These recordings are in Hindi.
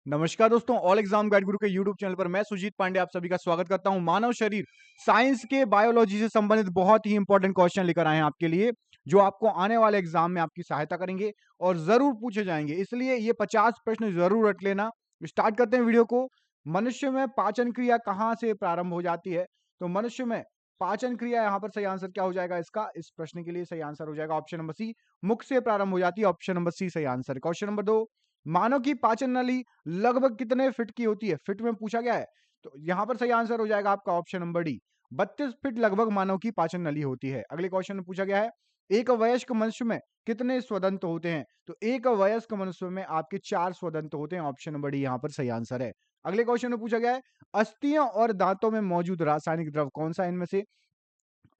नमस्कार दोस्तों, ऑल एग्जाम गाइड गुरु के यूट्यूब चैनल पर मैं सुजीत पांडे आप सभी का स्वागत करता हूं। मानव शरीर साइंस के बायोलॉजी से संबंधित बहुत ही इंपॉर्टेंट क्वेश्चन लेकर आए हैं आपके लिए, जो आपको आने वाले एग्जाम में आपकी सहायता करेंगे और जरूर पूछे जाएंगे। इसलिए ये 50 प्रश्न जरूर रट लेना। स्टार्ट करते हैं वीडियो को। मनुष्य में पाचन क्रिया कहाँ से प्रारंभ हो जाती है? तो मनुष्य में पाचन क्रिया, यहाँ पर सही आंसर क्या हो जाएगा इसका? इस प्रश्न के लिए सही आंसर हो जाएगा ऑप्शन नंबर सी, मुख से प्रारंभ हो जाती है। ऑप्शन नंबर सी सही आंसर। क्वेश्चन नंबर 2, मानव की पाचन नली लगभग कितने फीट की होती है? फीट में पूछा गया है, तो यहां पर सही आंसर हो जाएगा आपका ऑप्शन नंबर डी, 32 फीट लगभग मानव की पाचन नली होती है। अगले क्वेश्चन में पूछा गया है, एक वयस्क मनुष्य में कितने स्वदंत होते हैं? तो एक वयस्क मनुष्य में आपके 4 स्वदंत होते हैं। ऑप्शन नंबर डी यहां पर सही आंसर है। अगले क्वेश्चन में पूछा गया है, अस्थियों और दांतों में मौजूद रासायनिक द्रव कौन सा है इनमें से?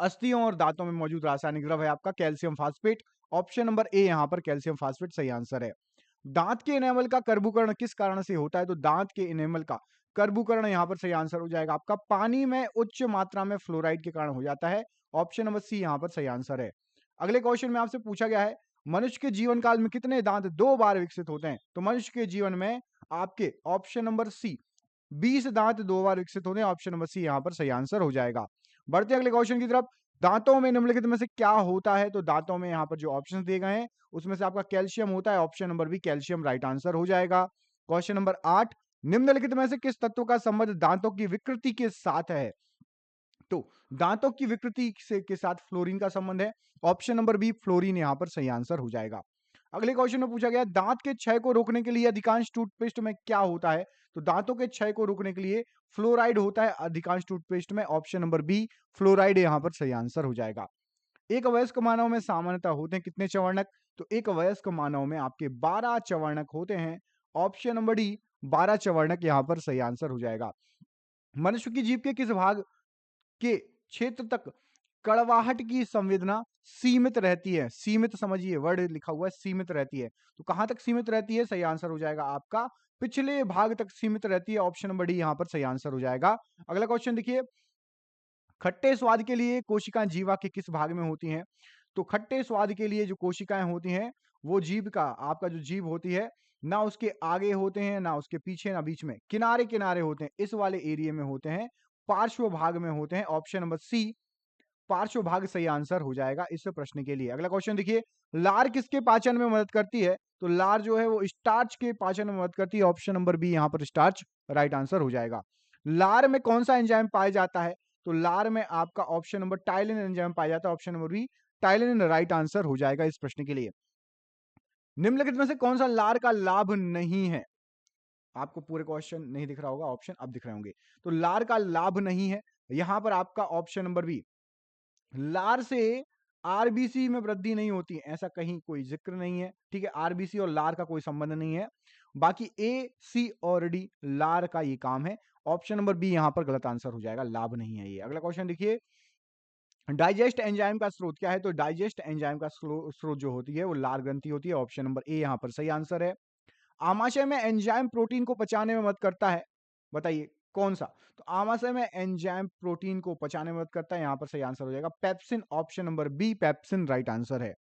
अस्थियों और दांतों में मौजूद रासायनिक द्रव है आपका कैल्शियम फास्फेट। ऑप्शन नंबर ए यहां पर कैल्शियम फास्फेट सही आंसर है। दांत के इनेमल का कर्बूकरण किस कारण से होता है? तो दांत के इनेमल का कर्बूकरण यहां पर सही आंसर हो जाएगा आपका पानी में उच्च मात्रा में फ्लोराइड के कारण हो जाता है। ऑप्शन नंबर सी यहां पर सही आंसर है। अगले क्वेश्चन में आपसे पूछा गया है, मनुष्य के जीवन काल में कितने दांत 2 बार विकसित होते हैं? तो मनुष्य के जीवन में आपके ऑप्शन नंबर सी 20 दांत 2 बार विकसित होते हैं। ऑप्शन नंबर सी यहां पर सही आंसर हो जाएगा। बढ़ते हैं अगले क्वेश्चन की तरफ। दांतों में निम्नलिखित में से क्या होता है? तो दांतों में यहां पर जो ऑप्शन दिए गए हैं उसमें से आपका कैल्शियम होता है। Option number B calcium right answer हो जाएगा। क्वेश्चन नंबर 8, निम्नलिखित में से किस तत्व का संबंध दांतों की विकृति के साथ है? तो दांतों की विकृति से के साथ फ्लोरीन का संबंध है। ऑप्शन नंबर बी फ्लोरीन यहां पर सही आंसर हो जाएगा। अगले क्वेश्चन में पूछा गया, दांत के क्षय को रोकने के लिए अधिकांश टूथपेस्ट में क्या होता है? तो दांतों के क्षय को रोकने के लिए फ्लोराइड होता है अधिकांश टूथपेस्ट में। ऑप्शन नंबर बी फ्लोराइड यहां पर सही आंसर हो जाएगा। एक वयस्क मानव में सामान्यतः होते हैं कितने चवर्णक? तो एक वयस्क मानव में आपके 12 चवर्णक होते हैं। ऑप्शन नंबर डी 12 चवर्णक यहां पर सही आंसर हो जाएगा। मनुष्य की जीभ के किस भाग के क्षेत्र तक कड़वाहट की संवेदना सीमित रहती है? सीमित समझिए, वर्ड लिखा हुआ है सीमित रहती है, तो कहां तक सीमित रहती है? सही आंसर हो जाएगा आपका पिछले भाग तक सीमित रहती है। ऑप्शन नंबर डी यहां पर सही आंसर हो जाएगा। अगला क्वेश्चन देखिए, खट्टे स्वाद के लिए कोशिकाएं जीवा के किस भाग में होती हैं? तो खट्टे स्वाद के लिए जो कोशिकाएं होती हैं वो जीभ का, आपका जो जीभ होती है ना उसके आगे होते हैं ना उसके पीछे ना बीच में, किनारे किनारे होते हैं, इस वाले एरिया में होते हैं, पार्श्व भाग में होते हैं। ऑप्शन नंबर सी पार्श्व भाग सही आंसर हो जाएगा इस प्रश्न के लिए। अगला क्वेश्चन देखिए, लार किसके पाचन में मदद करती है? तो लार जो है वो स्टार्च के पाचन में मदद करती है। ऑप्शन नंबर बी यहां पर स्टार्च राइट आंसर हो जाएगा। लार में कौन सा एंजाइम पाया जाता है? तो लार में आपका ऑप्शन नंबर टाइलिन एंजाइम पाया जाता है। Option number B ptyalin right answer हो जाएगा इस प्रश्न के लिए। निम्नलिखित में से कौन सा लार का लाभ नहीं है? आपको पूरे क्वेश्चन नहीं दिख रहा होगा, ऑप्शन अब दिख रहे होंगे। तो लार का लाभ नहीं है यहां पर आपका ऑप्शन नंबर बी, लार से आरबीसी में वृद्धि नहीं होती है, ऐसा कहीं कोई जिक्र नहीं है। ठीक है, आरबीसी और लार का कोई संबंध नहीं है। बाकी ए सी और डी लार का ये काम है। ऑप्शन नंबर बी यहां पर गलत आंसर हो जाएगा, लाभ नहीं है ये। अगला क्वेश्चन देखिए, डाइजेस्ट एंजाइम का स्रोत क्या है? तो डाइजेस्ट एंजाइम का स्रोत जो होती है वो लार ग्रंथि होती है। ऑप्शन नंबर ए यहां पर सही आंसर है। आमाशय में एंजाइम प्रोटीन को पचाने में मदद करता है, बताइए कौन सा? तो आमाशय में एंजाइम प्रोटीन को पचाने में मदद करता है, यहां पर सही आंसर हो जाएगा pepsin. Option number B pepsin right answer है।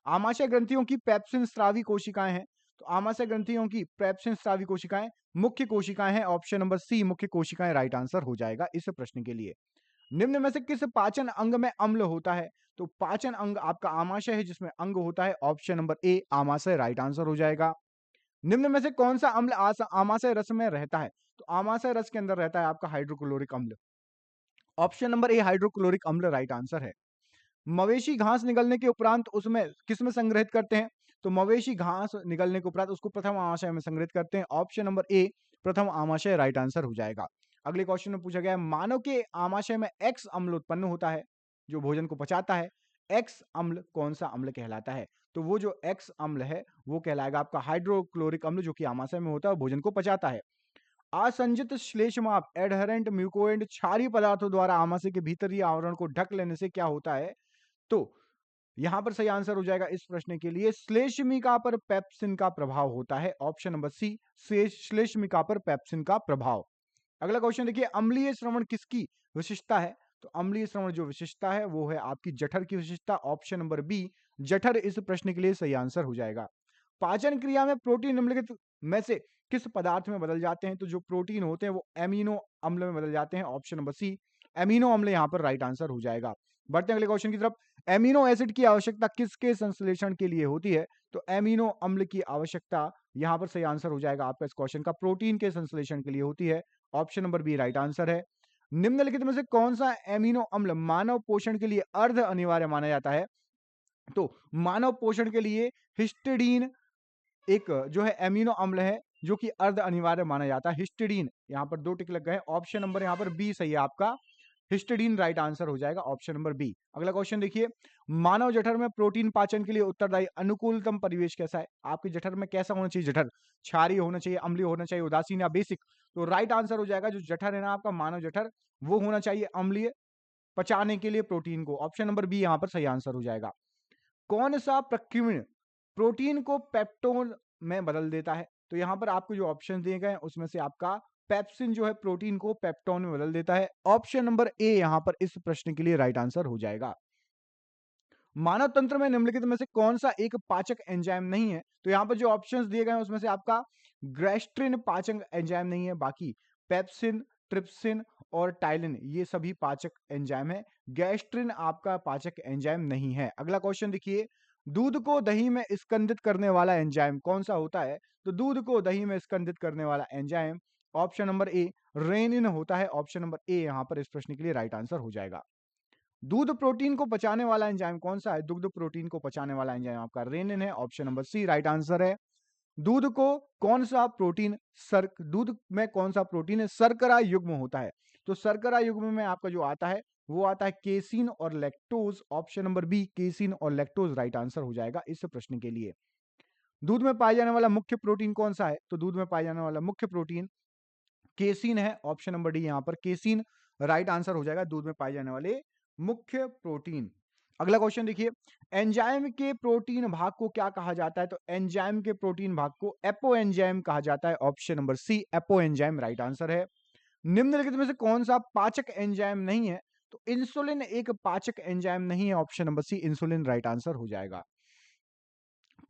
आमाशय ग्रंथियों की पेप्सिन स्रावी कोशिकाएं हैं, तो आमाशय ग्रंथियों की पेप्सिन स्रावी कोशिकाएं मुख्य कोशिकाएं हैं। ऑप्शन नंबर सी मुख्य कोशिकाएं राइट आंसर हो जाएगा इस प्रश्न के लिए। निम्न में से किस पाचन अंग में अम्ल होता है? तो पाचन अंग आपका आमाशय है जिसमें अंग होता है। ऑप्शन नंबर ए आमाशय राइट आंसर हो जाएगा। निम्न में से कौन सा अम्ल आमाशय रस में रहता है? तो आमाशय रस के अंदर रहता है आपका हाइड्रोक्लोरिक अम्ल। ऑप्शन नंबर ए हाइड्रोक्लोरिक अम्ल राइट आंसर है। मवेशी घास निगलने के उपरांत उसमें किसमें संग्रहित करते हैं? तो मवेशी घास निगलने के उपरांत उसको प्रथम आमाशय में संग्रहित करते हैं। ऑप्शन नंबर ए प्रथम आमाशय राइट आंसर हो जाएगा। अगले क्वेश्चन में पूछा गया है, मानव के आमाशय में एक्स अम्ल उत्पन्न होता है जो भोजन को पचाता है। एक्स अम्ल कौन सा अम्ल कहलाता है? तो वो जो एक्स अम्ल है वो कहलाएगा आपका हाइड्रोक्लोरिक अम्ल, जो कि आमाशय में होता है और भोजन को पचाता है। असंजित श्लेष्माप एडहेरेंट म्यूकोएंड क्षारीय पदार्थों द्वारा आमाशय के भीतरी आवरण को ढक लेने से क्या होता है? तो यहां पर सही आंसर हो जाएगा इस प्रश्न के लिए, श्लेष्मिका पर पेप्सिन का प्रभाव होता है। ऑप्शन नंबर सी श्लेष्मिका पर पेप्सिन का प्रभाव। अगला क्वेश्चन देखिए, अम्लीय श्रवण किसकी विशेषता है? तो अम्लीय श्रवण जो विशेषता है वो है आपकी जठर की विशेषता। ऑप्शन नंबर बी जठर इस प्रश्न के लिए सही आंसर हो जाएगा। पाचन क्रिया में प्रोटीन निम्नलिखित में से किस पदार्थ में बदल जाते हैं? तो जो प्रोटीन होते हैं वो एमिनो अम्ल में बदल जाते हैं। ऑप्शन नंबर सी एमिनो अम्ल यहाँ पर राइट आंसर हो जाएगा। बढ़ते हैं अगले क्वेश्चन की तरफ। एमिनो एसिड की आवश्यकता किसके संश्लेषण के लिए होती है? तो एमिनो अम्ल की आवश्यकता यहाँ पर सही आंसर हो जाएगा आपका इस क्वेश्चन का, प्रोटीन के संश्लेषण के लिए होती है। Option number B right answer है। निम्नलिखित में से कौन सा एमिनो अम्ल मानव पोषण के लिए अर्ध अनिवार्य माना जाता है? तो मानव पोषण के लिए हिस्टिडीन एक जो है एमिनो अम्ल है जो कि अर्ध अनिवार्य माना जाता है। हिस्टिडीन, यहाँ पर 2 टिक लग गए। ऑप्शन नंबर यहाँ पर बी सही है आपका, हिस्टिडीन राइट आंसर हो जाएगा, ऑप्शन नंबर बी। अगला क्वेश्चन देखिए, मानव जठर में प्रोटीन पाचन के लिए उत्तरदायी अनुकूलतम परिवेश कैसा है? आपके जठर में कैसा होना चाहिए जठर? क्षारीय होना चाहिए, अम्लीय होना चाहिए, उदासीन या बेसिक? तो राइट आंसर हो जाएगा जो जठर है ना आपका मानव जठर, वो होना चाहिए अम्लीय, पचाने के लिए प्रोटीन को। ऑप्शन नंबर बी यहाँ पर सही आंसर हो जाएगा। कौन सा प्रकीर्णन प्रोटीन को पेप्टोन में बदल देता है? तो यहां पर आपको जो ऑप्शन दिए गए हैं उसमें से आपका पेप्सिन जो है प्रोटीन को पेप्टोन में बदल देता है। ऑप्शन नंबर ए यहां पर इस प्रश्न के लिए राइट आंसर हो जाएगा। मानव तंत्र में निम्नलिखित में से कौन सा एक पाचक एंजाइम नहीं है? तो यहां पर जो ऑप्शंस दिए गए हैं उसमें से आपका ग्रेस्ट्रिन पाचक एंजाइम नहीं है, बाकी पेप्सिन, ट्रिप्सिन और टाइलिन ये सभी पाचक एंजाइम है। गैस्ट्रिन आपका पाचक एंजाइम नहीं है। अगला क्वेश्चन देखिए, दूध को दही में स्कंदित करने वाला एंजाइम कौन सा होता है? तो दूध को दही में स्कंदित करने वाला enzyme option number A rennin होता है। ऑप्शन नंबर ए यहां पर इस प्रश्न के लिए राइट आंसर हो जाएगा। दूध प्रोटीन को पचाने वाला एंजाइम कौन सा है? दुग्ध प्रोटीन को पचाने वाला एंजाइम आपका रेनिन है। Option number C right answer है। दूध को कौन सा प्रोटीन दूध में कौन सा प्रोटीन है शर्करा युग्म होता है? तो शर्करा युग्म में आपका जो आता है वो आता है केसिन और lactose. Option number B casein और लैक्टोज राइट आंसर हो जाएगा इस प्रश्न के लिए। दूध में पाया जाने वाला मुख्य प्रोटीन कौन सा है? तो दूध में पाया जाने वाला मुख्य प्रोटीन केसिन है। ऑप्शन नंबर डी यहां पर केसिन राइट आंसर हो जाएगा, दूध में पाए जाने वाले मुख्य प्रोटीन। अगला क्वेश्चन देखिए, एंजाइम के प्रोटीन भाग को क्या कहा जाता है? तो एंजाइम के प्रोटीन भाग को एपो एंजाइम कहा जाता है। Option number C apoenzyme right answer है। निम्नलिखित में से कौन सा पाचक एंजाइम नहीं है? तो इंसुलिन एक पाचक एंजाइम नहीं है। Option number C insulin right answer हो जाएगा।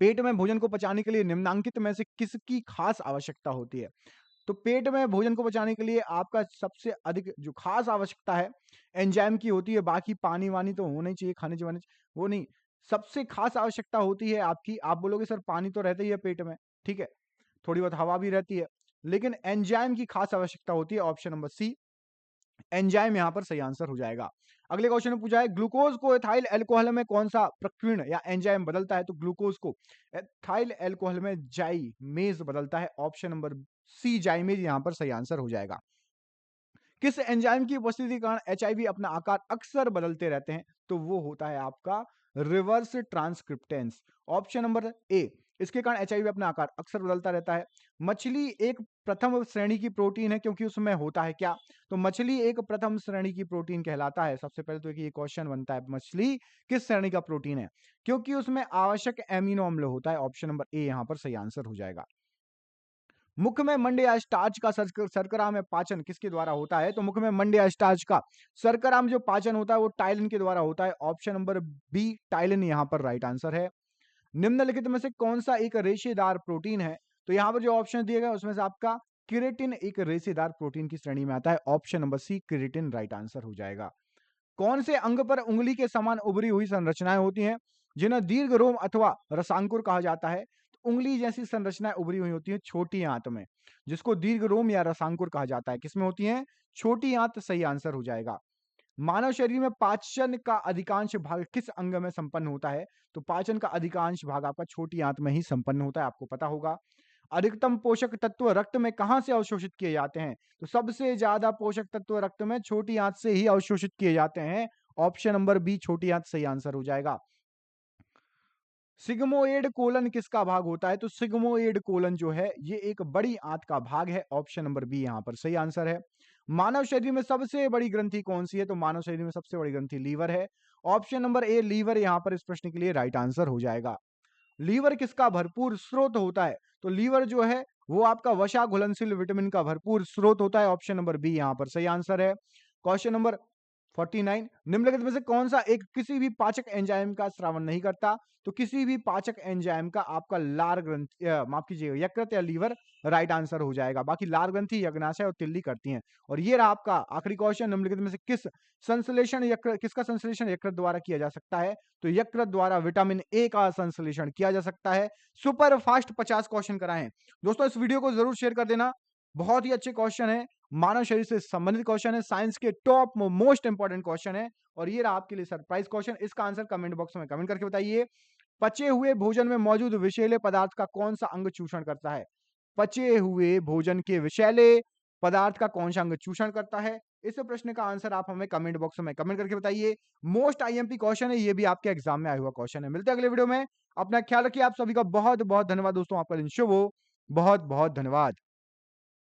पेट में भोजन को पचाने के लिए निम्नांकित में से किसकी खास आवश्यकता होती है? तो पेट में भोजन को पचाने के लिए आपका सबसे अधिक जो खास आवश्यकता है एंजाइम की होती है। बाकी पानी वानी तो होना ही चाहिए, खाने वाने वो नहीं, सबसे खास आवश्यकता होती है आपकी। आप बोलोगे सर पानी तो रहता ही है पेट में, ठीक है, थोड़ी बहुत हवा भी रहती है, लेकिन एंजाइम की खास आवश्यकता होती है। ऑप्शन नंबर सी एंजाइम यहां पर सही आंसर हो जाएगा। अगले क्वेश्चन में पूछा है, ग्लूकोज को एथाइल अल्कोहल में कौन सा प्रकीर्ण या एंजाइम बदलता है? तो ग्लूकोज को एथाइल अल्कोहल में जाइमेज बदलता है। ऑप्शन नंबर सी जाइमेज यहां पर सही आंसर हो जाएगा। किस एंजाइम की उपस्थिति के कारण एचआईवी अपना आकार अक्सर बदलते रहते हैं? तो वो होता है आपका रिवर्स ट्रांसक्रिप्टेंस। ऑप्शन नंबर ए, इसके कारण एचआईवी अपना आकार अक्सर बदलता रहता है। मछली एक प्रथम श्रेणी की प्रोटीन है क्योंकि उसमें होता है क्या? तो मछली एक प्रथम श्रेणी की प्रोटीन कहलाता है। सबसे पहले तो ये क्वेश्चन बनता है, मछली किस श्रेणी का प्रोटीन है? क्योंकि उसमें आवश्यक एमिनो अम्ल होता है। ऑप्शन नंबर ए यहां पर सही आंसर हो जाएगा। मुख में मंड या स्टार्च का शर्करा में पाचन किसके द्वारा होता है? तो मुख में मंड या स्टार्च का शर्करा में जो पाचन होता है वो टाइलिन के द्वारा होता है। ऑप्शन नंबर बी टाइलिन यहां पर राइट आंसर है। निम्नलिखित में से कौन सा एक रेशेदार प्रोटीन है? तो यहां पर जो ऑप्शन दिए गए उसमें से आपका क्रिएटिन एक रेशेदार प्रोटीन की श्रेणी में आता है। Option number C creatine right answer हो जाएगा। कौन से अंग पर उंगली के समान उभरी हुई संरचनाएं होती हैं जिन्हें दीर्घ रोम अथवा रसांकुर कहा जाता है? तो उंगली जैसी संरचनाएं उभरी हुई होती हैं छोटी आंत में, जिसको दीर्घ रोम या रसांकुर कहा जाता है। किसमें होती हैं? छोटी आंत सही आंसर हो जाएगा। मानव शरीर में पाचन का अधिकांश भाग किस अंग में संपन्न होता है? तो पाचन का अधिकांश भाग आपका छोटी आंत में ही संपन्न होता है, आपको पता होगा। अधिकतम पोषक तत्व रक्त में कहां से अवशोषित किए जाते हैं? तो सबसे ज्यादा पोषक तत्व रक्त में छोटी आंत से ही अवशोषित किए जाते हैं। ऑप्शन नंबर बी छोटी आंत सही आंसर हो जाएगा। सिग्मोइड कोलन किसका भाग होता है? तो सिग्मोइड कोलन जो है ये एक बड़ी आंत का भाग है। ऑप्शन नंबर बी यहां पर सही आंसर है। मानव शरीर में सबसे बड़ी ग्रंथि कौन सी है? तो मानव शरीर में सबसे बड़ी ग्रंथि लीवर है। ऑप्शन नंबर ए लीवर यहां पर इस प्रश्न के लिए राइट आंसर हो जाएगा। लीवर किसका भरपूर स्रोत होता है? तो लीवर जो है वो आपका वसा घुलनशील विटामिन का भरपूर स्रोत होता है। ऑप्शन नंबर बी यहां पर सही आंसर है। क्वेश्चन नंबर 49 निम्नलिखित में से कौन सा एक किसी भी पाचक एंजाइम का स्रावन नहीं करता? तो किसी भी पाचक एंजाइम का आपका लार ग्रंथि माफ कीजिएगा यकृत या लीवर राइट आंसर हो जाएगा। बाकी लार ग्रंथि यज्ञाशय और तिल्ली करती हैं। और ये रहा आपका आखिरी क्वेश्चन, निम्नलिखित में से किसका संश्लेषण यकृत द्वारा किया जा सकता है? तो यकृत द्वारा विटामिन ए का संश्लेषण किया जा सकता है। सुपर फास्ट 50 क्वेश्चन कराए हैं। दोस्तों इस वीडियो को जरूर शेयर कर देना। बहुत ही अच्छे क्वेश्चन है, मानव शरीर से संबंधित क्वेश्चन है, साइंस के टॉप मोस्ट इंपॉर्टेंट क्वेश्चन है। और ये रहा आपके लिए सरप्राइज क्वेश्चन। इसका आंसर कमेंट बॉक्स में कमेंट करके बताइए। पचे हुए भोजन में मौजूद विषैले पदार्थ का कौन सा अंग चूषण करता है? पचे हुए भोजन के विषैले पदार्थ का कौन सा अंग चूषण करता है? इस प्रश्न का आंसर आप हमें कमेंट बॉक्स में कमेंट करके बताइए। मोस्ट आईएमपी क्वेश्चन है, ये भी आपके एग्जाम में आया हुआ क्वेश्चन है। मिलते हैं अगले वीडियो में। अपना ख्याल रखिए। आप सभी का बहुत बहुत धन्यवाद दोस्तों। आपका दिन शुभ हो। बहुत बहुत धन्यवाद।